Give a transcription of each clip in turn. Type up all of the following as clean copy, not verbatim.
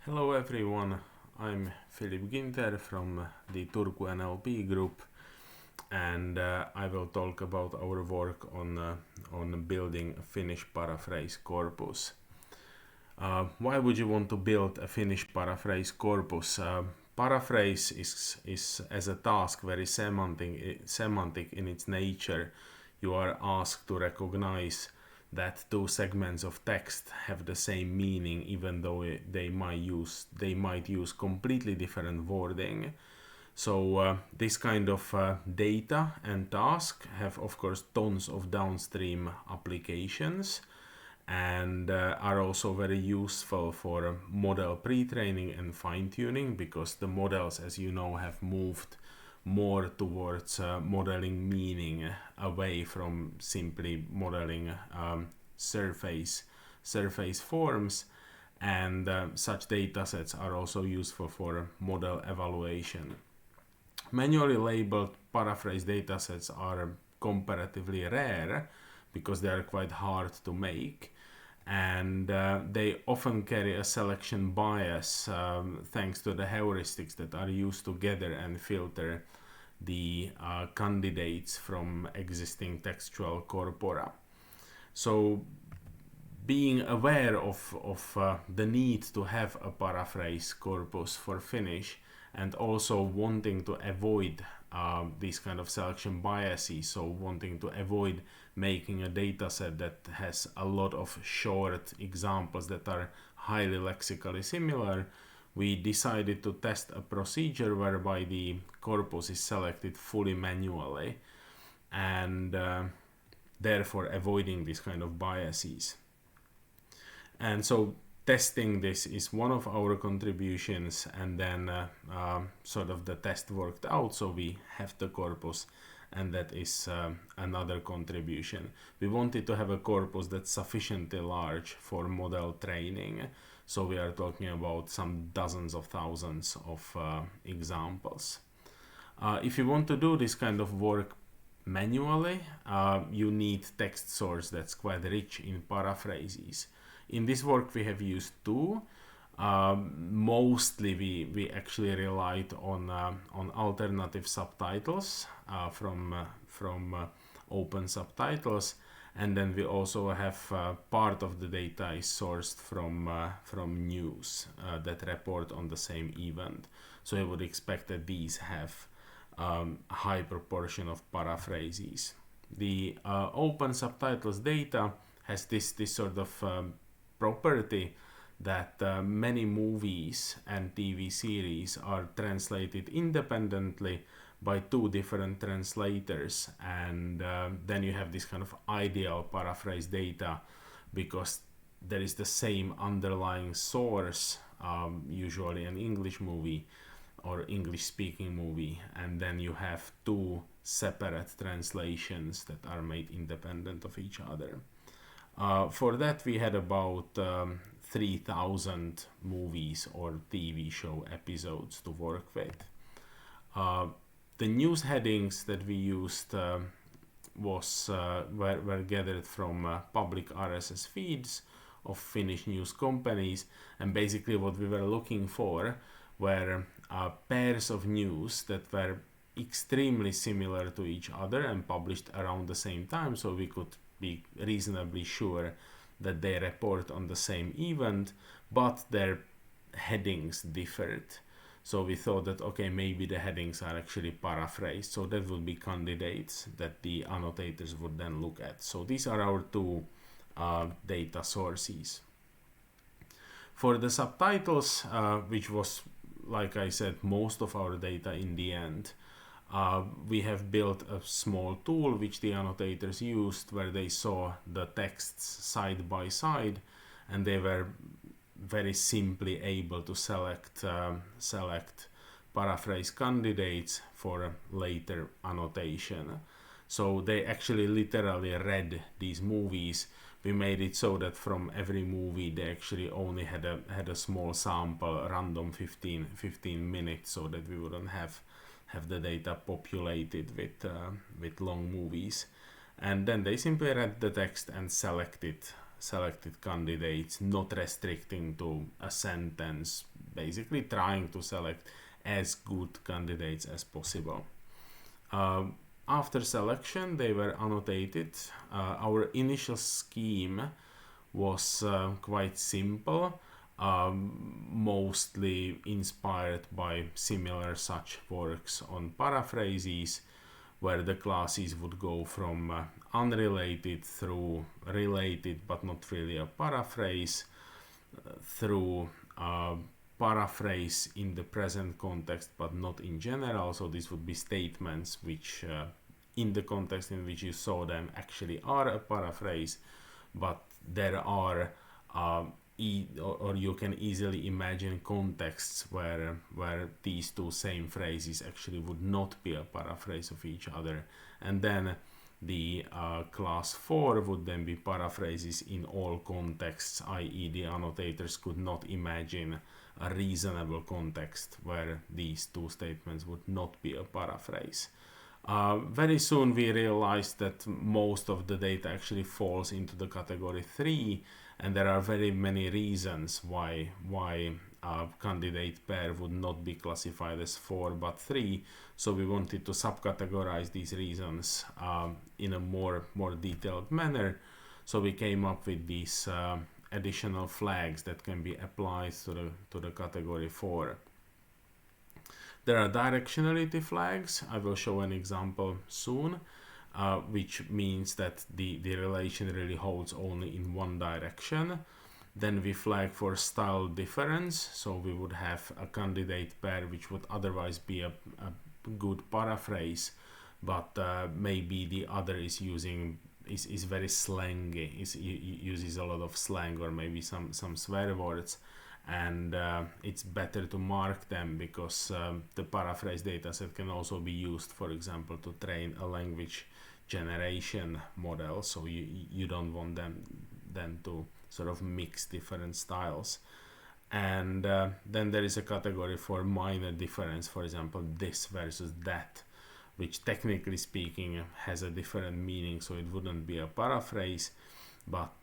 Hello everyone, I'm Filip Ginter from the Turku NLP group, and I will talk about our work on building a Finnish paraphrase corpus. Why would you want to build a Finnish paraphrase corpus? Paraphrase is as a task very semantic in its nature. You are asked to recognize that two segments of text have the same meaning, even though they might use completely different wording. So this kind of data and task have, of course, tons of downstream applications, and are also very useful for model pre-training and fine-tuning, because the models, as you know, have moved more towards modeling meaning, away from simply modeling surface forms, and such data sets are also useful for model evaluation. Manually labeled paraphrase datasets are comparatively rare because they are quite hard to make, and they often carry a selection bias thanks to the heuristics that are used to gather and filter the candidates from existing textual corpora. So being aware of the need to have a paraphrase corpus for Finnish, and also wanting to avoid these kind of selection biases, so wanting to avoid making a dataset that has a lot of short examples that are highly lexically similar, we decided to test a procedure whereby the corpus is selected fully manually, and therefore avoiding these kind of biases. And so testing this is one of our contributions, and then sort of the test worked out, so we have the corpus, and that is another contribution. We wanted to have a corpus that's sufficiently large for model training, so we are talking about some dozens of thousands of examples. If you want to do this kind of work manually, you need text source that's quite rich in paraphrases. In this work we have used two. Mostly we actually relied on alternative subtitles from open subtitles, and then we also have part of the data is sourced from news that report on the same event. So I would expect that these have a high proportion of paraphrases. The open subtitles data has this sort of property that many movies and TV series are translated independently by two different translators, and then you have this kind of ideal paraphrase data, because there is the same underlying source, usually an English movie or English speaking movie, and then you have two separate translations that are made independent of each other. For that we had about 3,000 movies or TV show episodes to work with. The news headings that we used were gathered from public RSS feeds of Finnish news companies, and basically what we were looking for were pairs of news that were extremely similar to each other and published around the same time, so we could be reasonably sure that they report on the same event, but their headings differed. So we thought that, okay, maybe the headings are actually paraphrased, so that would be candidates that the annotators would then look at. So these are our two data sources. For the subtitles, which was, like I said, most of our data in the end, we have built a small tool which the annotators used, where they saw the texts side by side, and they were very simply able to select paraphrase candidates for later annotation. So they actually literally read these movies. We made it so that from every movie they actually only had a small sample, random 15 minutes, so that we wouldn't have the data populated with long movies. And then they simply read the text and selected candidates, not restricting to a sentence, basically trying to select as good candidates as possible. After selection, they were annotated. Our initial scheme was quite simple, mostly inspired by similar such works on paraphrases, where the classes would go from unrelated through related but not really a paraphrase, through paraphrase in the present context but not in general. So this would be statements which in the context in which you saw them actually are a paraphrase, but there are or you can easily imagine contexts where these two same phrases actually would not be a paraphrase of each other. And then the class 4 would then be paraphrases in all contexts, i.e. the annotators could not imagine a reasonable context where these two statements would not be a paraphrase. Very soon we realized that most of the data actually falls into the category 3, and there are very many reasons why a candidate pair would not be classified as 4 but 3. So we wanted to subcategorize these reasons in a more detailed manner. So we came up with these additional flags that can be applied to the category 4. There are directionality flags. I will show an example soon, which means that the relation really holds only in one direction. Then we flag for style difference, so we would have a candidate pair which would otherwise be a good paraphrase, but maybe the other is very slangy, uses a lot of slang or maybe some swear words, and it's better to mark them because the paraphrase dataset can also be used, for example, to train a language generation model, so you don't want them to sort of mix different styles. And then there is a category for minor difference, for example this versus that, which technically speaking has a different meaning, so it wouldn't be a paraphrase, but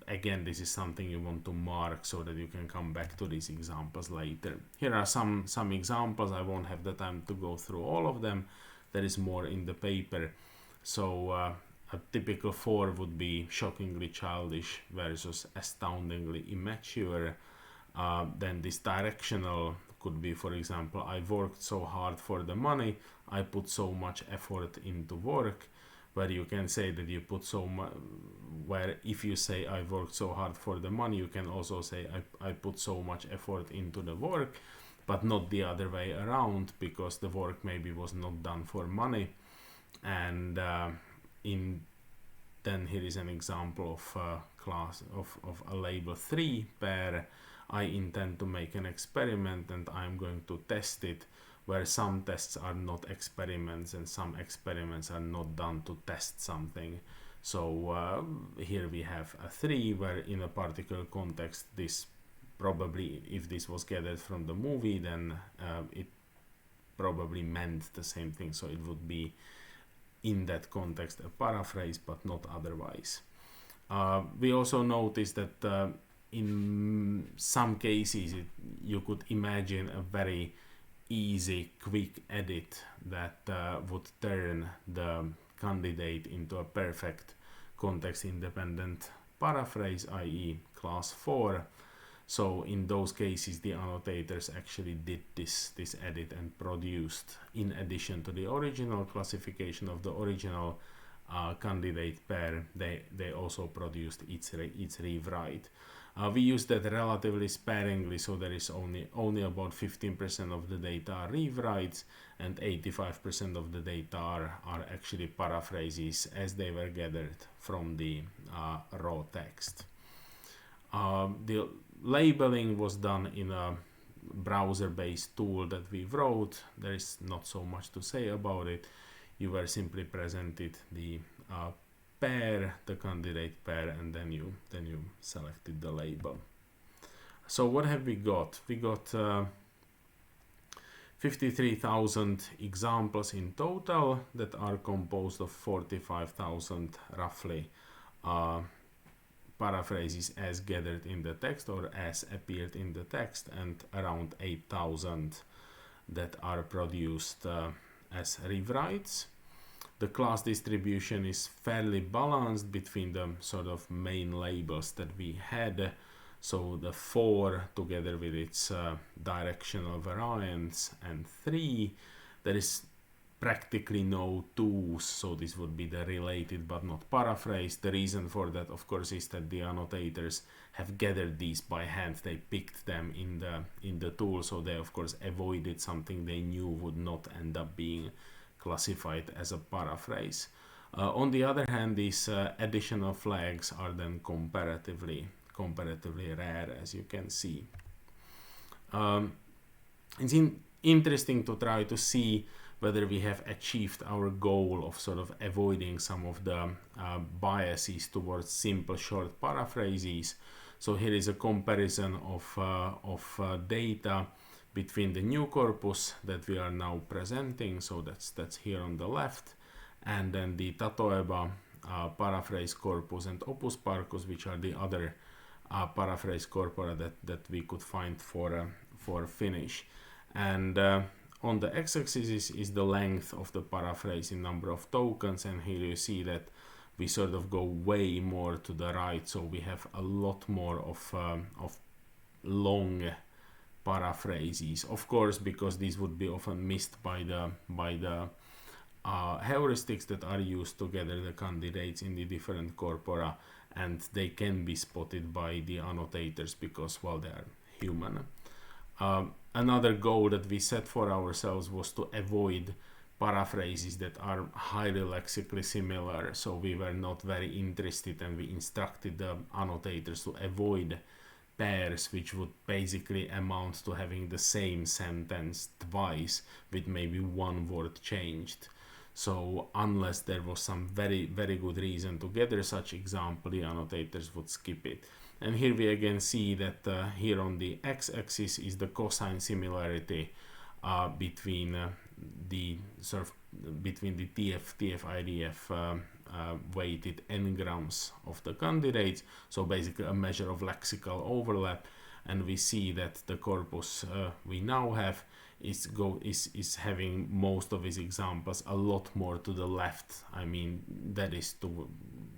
again this is something you want to mark so that you can come back to these examples later. Here are some examples. I won't have the time to go through all of them. There is more in the paper. So a typical 4 would be shockingly childish versus astoundingly immature. Then this directional could be, for example, I worked so hard for the money, I put so much effort into work, where you can say that you put so much, where if you say I worked so hard for the money, you can also say I put so much effort into the work, but not the other way around, because the work maybe was not done for money. And then here is an example of class of a label 3 pair. I intend to make an experiment and I'm going to test it, where some tests are not experiments and some experiments are not done to test something. So here we have a 3 where in a particular context this probably, if this was gathered from the movie, then it probably meant the same thing, so it would be in that context a paraphrase but not otherwise. We also noticed that in some cases you could imagine a very easy quick edit that would turn the candidate into a perfect context independent paraphrase, i.e. class 4. So in those cases the annotators actually did this edit and produced, in addition to the original classification of the original candidate pair, they also produced its rewrite. We use that relatively sparingly, so there is only about 15% of the data are rewrites and 85% of the data are actually paraphrases as they were gathered from the raw text. The labeling was done in a browser-based tool that we wrote. There is not so much to say about it. You were simply presented the pair, the candidate pair, and then you selected the label. So what have we got? We got 53,000 examples in total that are composed of 45,000 roughly paraphrases as gathered in the text or as appeared in the text, and around 8,000 that are produced as rewrites. The class distribution is fairly balanced between the sort of main labels that we had. So the 4 together with its directional variants, and 3, there is practically no 2s, so this would be the related but not paraphrase. The reason for that, of course, is that the annotators have gathered these by hand. They picked them in the tool, so they of course avoided something they knew would not end up being classified as a paraphrase. On the other hand, these additional flags are then comparatively rare, as you can see. It's interesting to try to see whether we have achieved our goal of sort of avoiding some of the biases towards simple short paraphrases. So here is a comparison of data between the new corpus that we are now presenting, so that's here on the left, and then the Tatoeba paraphrase corpus and Opus Parcus, which are the other paraphrase corpora that we could find for Finnish. And on the x-axis is the length of the paraphrase in number of tokens, and here you see that we sort of go way more to the right, so we have a lot more of long paraphrases, of course, because these would be often missed by the heuristics that are used to gather the candidates in the different corpora, and they can be spotted by the annotators because, well, they are human. Another goal that we set for ourselves was to avoid paraphrases that are highly lexically similar, so we were not very interested, and we instructed the annotators to avoid pairs which would basically amount to having the same sentence twice with maybe one word changed. So unless there was some very good reason to gather such example, the annotators would skip it. And here we again see that here on the x-axis is the cosine similarity between the TF-IDF weighted n-grams of the candidates, so basically a measure of lexical overlap. And we see that the corpus we now have is having most of its examples a lot more to the left. I mean, that is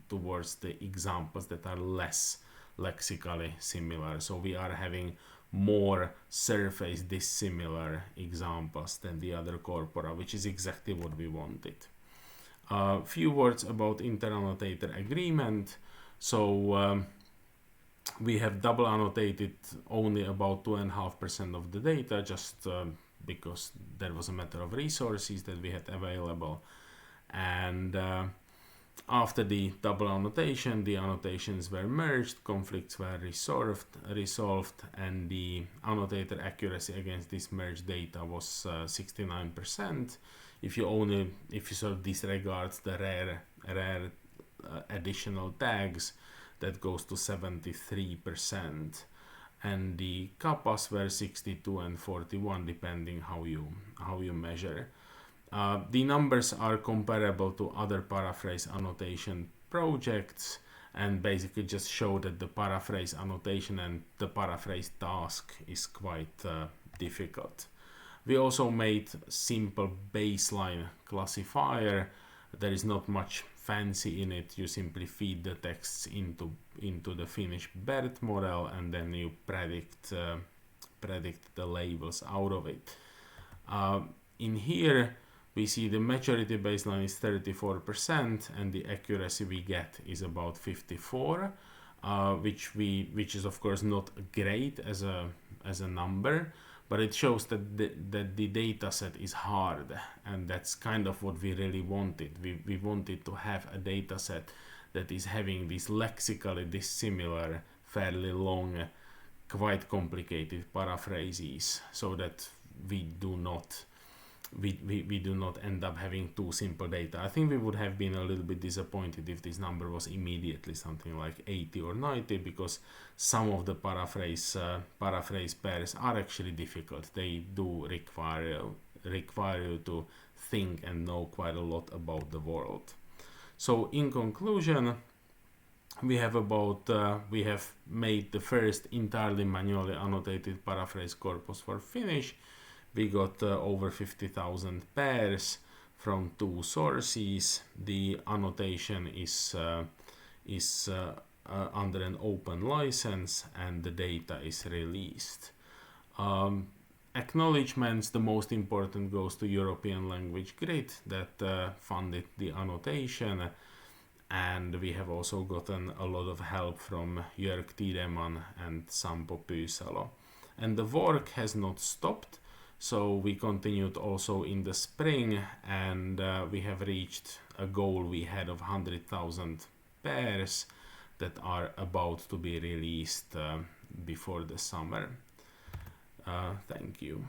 towards the examples that are less lexically similar. So we are having more surface dissimilar examples than the other corpora, which is exactly what we wanted. Few words about inter-annotator agreement. So we have double annotated only about 2.5% of the data, just because there was a matter of resources that we had available. And after the double annotation, the annotations were merged, conflicts were resolved, and the annotator accuracy against this merged data was 69%. If you sort of disregard the rare additional tags, that goes to 73%, and the kappas were 62 and 41 depending how you measure. The numbers are comparable to other paraphrase annotation projects, and basically just show that the paraphrase annotation and the paraphrase task is quite difficult. We also made simple baseline classifier. There is not much fancy in it. You simply feed the texts into the Finnish BERT model, and then you predict the labels out of it. In here we see the maturity baseline is 34%, and the accuracy we get is about 54, which is of course not great as a number, but it shows that the data set is hard, and that's kind of what we really wanted. We wanted to have a data set that is having these lexically dissimilar, fairly long, quite complicated paraphrases, so that we do not end up having too simple data. I think we would have been a little bit disappointed if this number was immediately something like 80 or 90, because some of the paraphrase pairs are actually difficult. They do require you to think and know quite a lot about the world. So in conclusion, we have made the first entirely manually annotated paraphrase corpus for Finnish. We got over 50,000 pairs from 2 sources. The annotation is under an open license, and the data is released. Acknowledgements, the most important goes to European Language Grid that funded the annotation, and we have also gotten a lot of help from Jörg Tiedemann and Sampo Pyysalo. And the work has not stopped, so we continued also in the spring, and we have reached a goal we had of 100,000 pairs that are about to be released before the summer. Thank you.